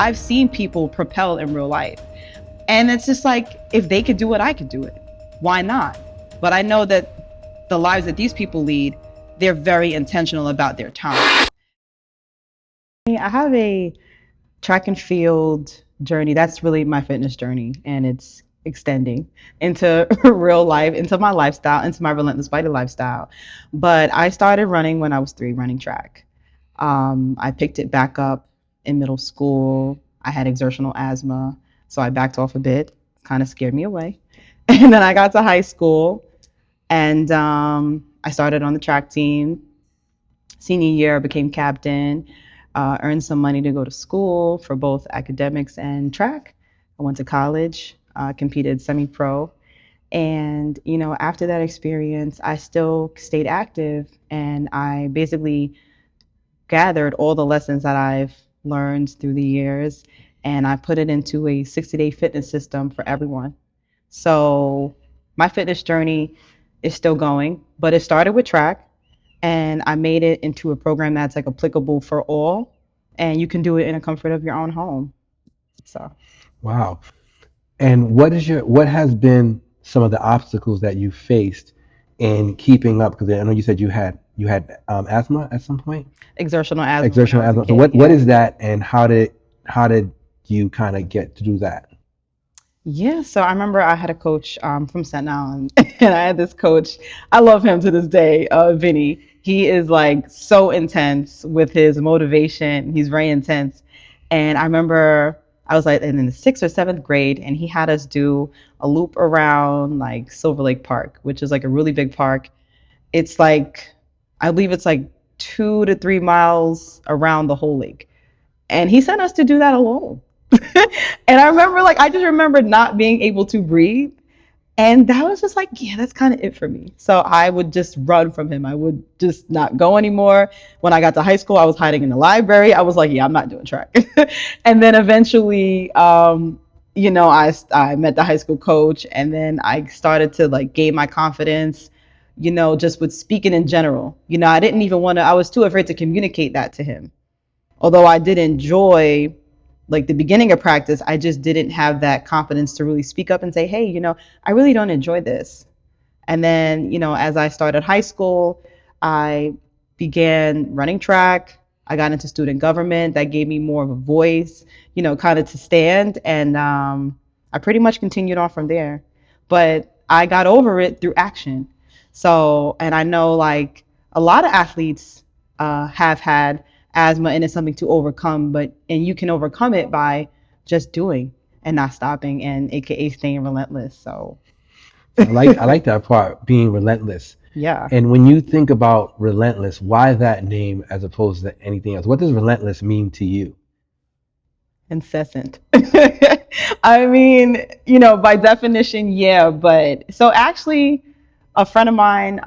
I've seen people propel in real life. And it's just like, if they could do it, I could do it. Why not? But I know that the lives that these people lead, they're very intentional about their time. I have a track and field journey. That's really my fitness journey. And it's extending into real life, into my lifestyle, into my relentless fighter lifestyle. But I started running when I was 3, running track. I picked it back up in middle school. I had exertional asthma, so I backed off a bit. Kind of scared me away. And then I got to high school, and I started on the track team. Senior year, I became captain, earned some money to go to school for both academics and track. I went to college, competed semi-pro. And, after that experience, I still stayed active, and I basically gathered all the lessons that I've learned through the years, and I put it into a 60-day fitness system for everyone. So my fitness journey is still going, but it started with track, and I made it into a program that's like applicable for all, and you can do it in the comfort of your own home. So. Wow. And what has been some of the obstacles that you faced in keeping up? Because I know you said you had asthma at some point. Exertional asthma when I Exertional was a asthma. So kid, what yeah. is that, and how did you kind of get to do that? Yeah, so I remember I had a coach from Staten Island, and I had this coach. I love him to this day, Vinny. He is like so intense with his motivation. He's very intense. And I remember I was like in the 6th or 7th grade, and he had us do a loop around like Silver Lake Park, which is like a really big park. It's like, I believe it's like 2 to 3 miles around the whole lake. And he sent us to do that alone. And I remember, like, I just remember not being able to breathe. And that was just like, yeah, that's kind of it for me. So I would just run from him. I would just not go anymore. When I got to high school, I was hiding in the library. I was like, yeah, I'm not doing track. And then eventually, I met the high school coach, and then I started to like gain my confidence, just with speaking in general. I didn't even want to, I was too afraid to communicate that to him. Although I did enjoy like the beginning of practice, I just didn't have that confidence to really speak up and say, hey, I really don't enjoy this. And then, as I started high school, I began running track. I got into student government. That gave me more of a voice, kind of to stand. And I pretty much continued on from there. But I got over it through action. So, and I know like a lot of athletes have had asthma, and it's something to overcome, and you can overcome it by just doing and not stopping, and AKA staying relentless. So I like that part, being relentless. yeah, And when you think about relentless, why that name as opposed to anything else? What does relentless mean to you? incessant. I mean, by definition, yeah. But so actually, a friend of mine,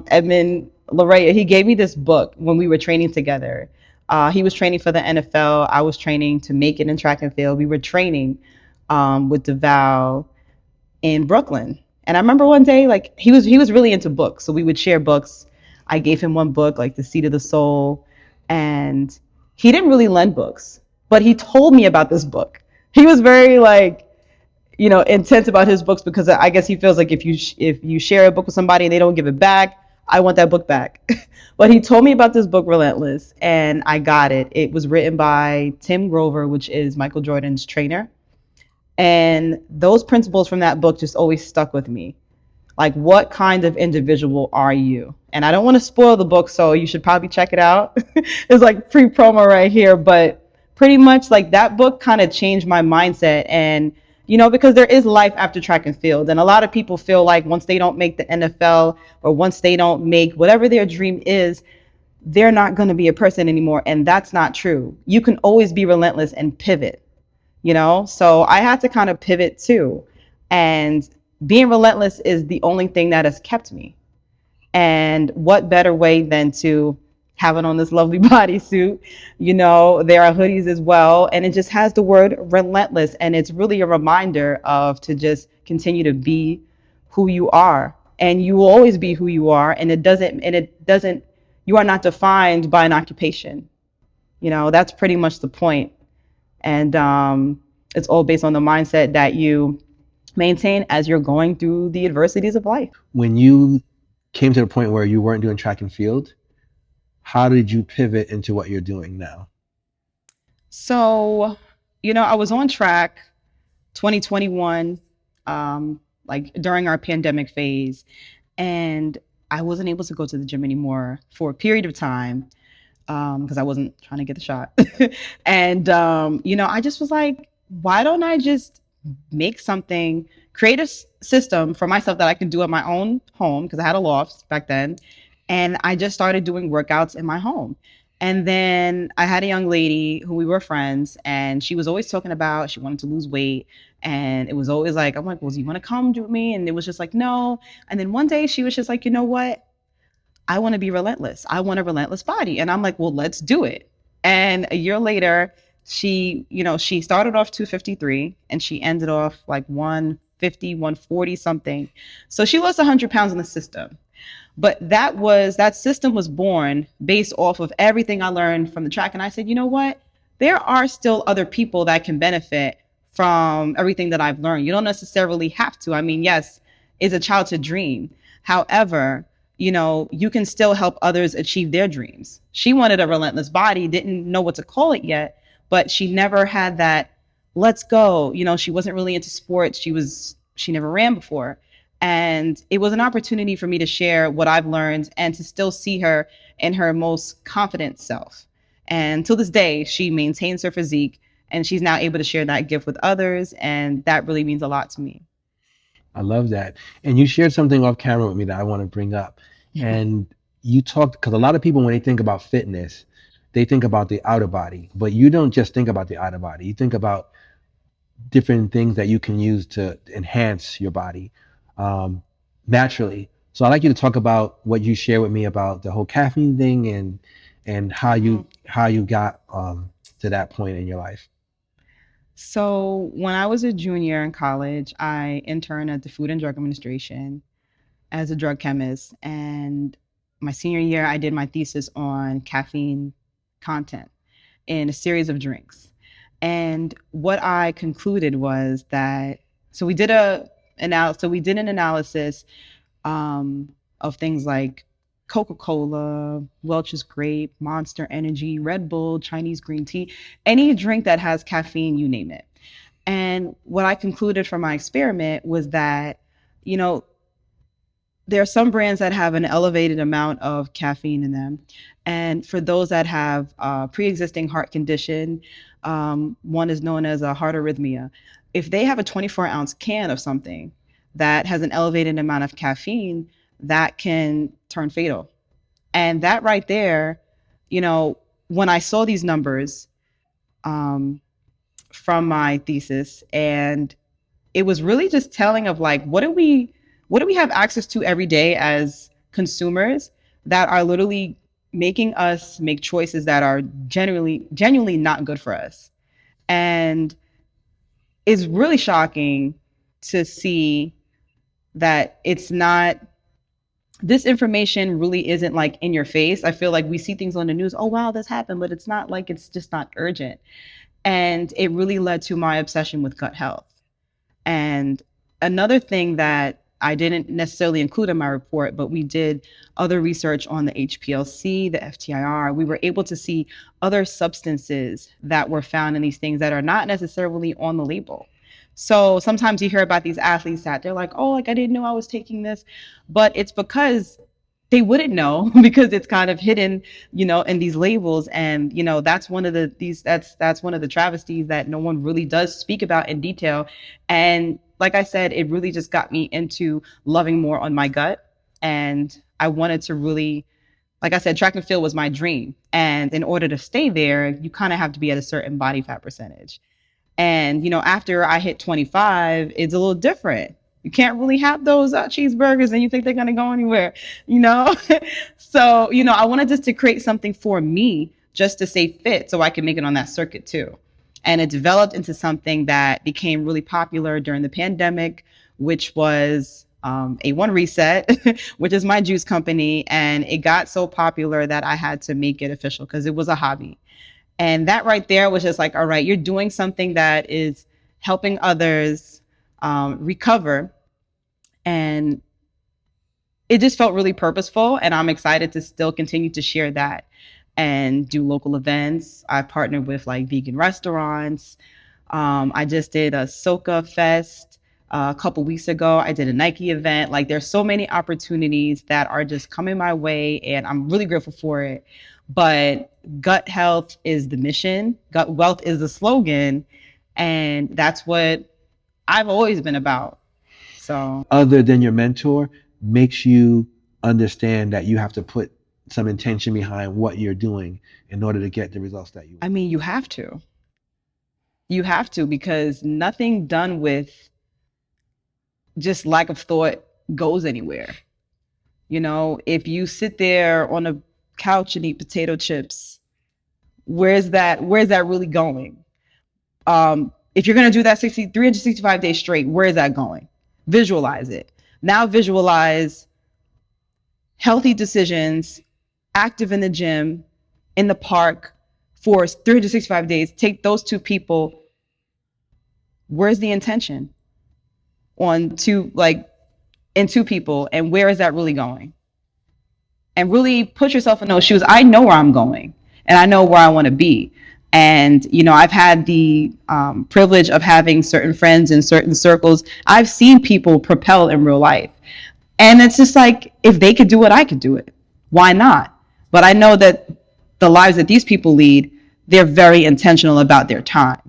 Edmund Larrea, he gave me this book when we were training together. He was training for the NFL. I was training to make it in track and field. We were training with DeVal in Brooklyn. And I remember one day, like he was really into books, so we would share books. I gave him one book, like The Seat of the Soul, and he didn't really lend books, but he told me about this book. He was very like, intense about his books, because I guess he feels like if you share a book with somebody and they don't give it back, I want that book back. But he told me about this book, Relentless, and I got it. It was written by Tim Grover, which is Michael Jordan's trainer. And those principles from that book just always stuck with me. Like, what kind of individual are you? And I don't want to spoil the book, so you should probably check it out. It's like free promo right here. But pretty much like that book kind of changed my mindset. And, because there is life after track and field. And a lot of people feel like once they don't make the NFL, or once they don't make whatever their dream is, they're not going to be a person anymore. And that's not true. You can always be relentless and pivot. So I had to kind of pivot too. And being relentless is the only thing that has kept me. And what better way than to have it on this lovely bodysuit? There are hoodies as well. And it just has the word relentless. And it's really a reminder of to just continue to be who you are. And you will always be who you are. And it doesn't, you are not defined by an occupation. That's pretty much the point. And it's all based on the mindset that you maintain as you're going through the adversities of life. When you came to the point where you weren't doing track and field, how did you pivot into what you're doing now? So, I was on track 2021, like during our pandemic phase, and I wasn't able to go to the gym anymore for a period of time because I wasn't trying to get the shot. And, I just was like, why don't I just make something, create a system for myself that I can do at my own home because I had a loft back then. And I just started doing workouts in my home. And then I had a young lady who we were friends, and she was always talking about she wanted to lose weight. And it was always like, I'm like, well, do you want to come with me? And it was just like, no. And then one day she was just like, you know what? I want to be relentless. I want a relentless body. And I'm like, well, let's do it. And a year later, she started off 253 and she ended off like 150, 140 something. So she lost 100 pounds in the system. But that system was born based off of everything I learned from the track. And I said, you know what? There are still other people that can benefit from everything that I've learned. You don't necessarily have to. I mean, yes, it's a childhood dream. However, you can still help others achieve their dreams. She wanted a relentless body, didn't know what to call it yet, but she never had that let's go. She wasn't really into sports. She never ran before. And it was an opportunity for me to share what I've learned and to still see her in her most confident self. And to this day, she maintains her physique and she's now able to share that gift with others. And that really means a lot to me. I love that. And you shared something off camera with me that I want to bring up. And you talked, because a lot of people, when they think about fitness, they think about the outer body, but you don't just think about the outer body. You think about different things that you can use to enhance your body naturally. So I'd like you to talk about what you share with me about the whole caffeine thing and how you got to that point in your life. So when I was a junior in college, I interned at the Food and Drug Administration as a drug chemist. And my senior year, I did my thesis on caffeine content in a series of drinks. And what I concluded was that so we did an analysis of things like Coca-Cola, Welch's Grape, Monster Energy, Red Bull, Chinese green tea, any drink that has caffeine, you name it. And what I concluded from my experiment was that, you know, there are some brands that have an elevated amount of caffeine in them. And for those that have pre-existing heart condition, one is known as a heart arrhythmia. If they have a 24-ounce can of something that has an elevated amount of caffeine, that can turn fatal. And that right there, when I saw these numbers um, from my thesis, and it was really just telling of like, what do we have access to every day as consumers that are literally making us make choices that are genuinely not good for us. And it's really shocking to see that it's not this information really isn't like in your face. I feel like we see things on the news, oh wow, this happened, but it's not like it's just not urgent. And it really led to my obsession with gut health. And another thing that I didn't necessarily include in my report, but we did other research on the HPLC, the FTIR. We were able to see other substances that were found in these things that are not necessarily on the label. So sometimes you hear about these athletes that they're like, oh, like I didn't know I was taking this, but it's because they wouldn't know because it's kind of hidden, in these labels. And, that's one of that's one of the travesties that no one really does speak about in detail. And like I said, it really just got me into loving more on my gut. And I wanted to really, like I said, track and field was my dream. And in order to stay there, you kind of have to be at a certain body fat percentage. And, after I hit 25, it's a little different. You can't really have those cheeseburgers and you think they're going to go anywhere, you know? So, I wanted just to create something for me just to stay fit so I could make it on that circuit too. And it developed into something that became really popular during the pandemic, which was A1 Reset, which is my juice company. And it got so popular that I had to make it official because it was a hobby. And that right there was just like, all right, you're doing something that is helping others recover. And it just felt really purposeful. And I'm excited to still continue to share that and do local events. I partnered with like vegan restaurants. I just did a Soca Fest a couple weeks ago. I did a Nike event. Like there's so many opportunities that are just coming my way, and I'm really grateful for it. But gut health is the mission. Gut wealth is the slogan, and that's what I've always been about. So Other than your mentor makes you understand that you have to put some intention behind what you're doing in order to get the results that you I want. mean, you have to. You have to, because nothing done with just lack of thought goes anywhere. You know, if you sit there on a couch and eat potato chips, where's that really going? If you're going to do that 365 days straight, where is that going? Visualize it. Now visualize healthy decisions, active in the gym, in the park for 365 days. Take those two people. Where's the intention on two, like in two people, and where is that really going? And really put yourself in those shoes. I know where I'm going, and I know where I want to be. And you know, I've had the privilege of having certain friends in certain circles. I've seen people propel in real life, and it's just like, if they could do it, I could do it. Why not? But I know that the lives that these people lead, they're very intentional about their time,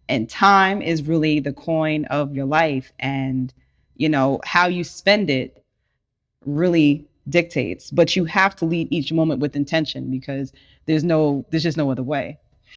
and time is really the coin of your life. And you know, how you spend it really dictates, but you have to lead each moment with intention, because there's just no other way.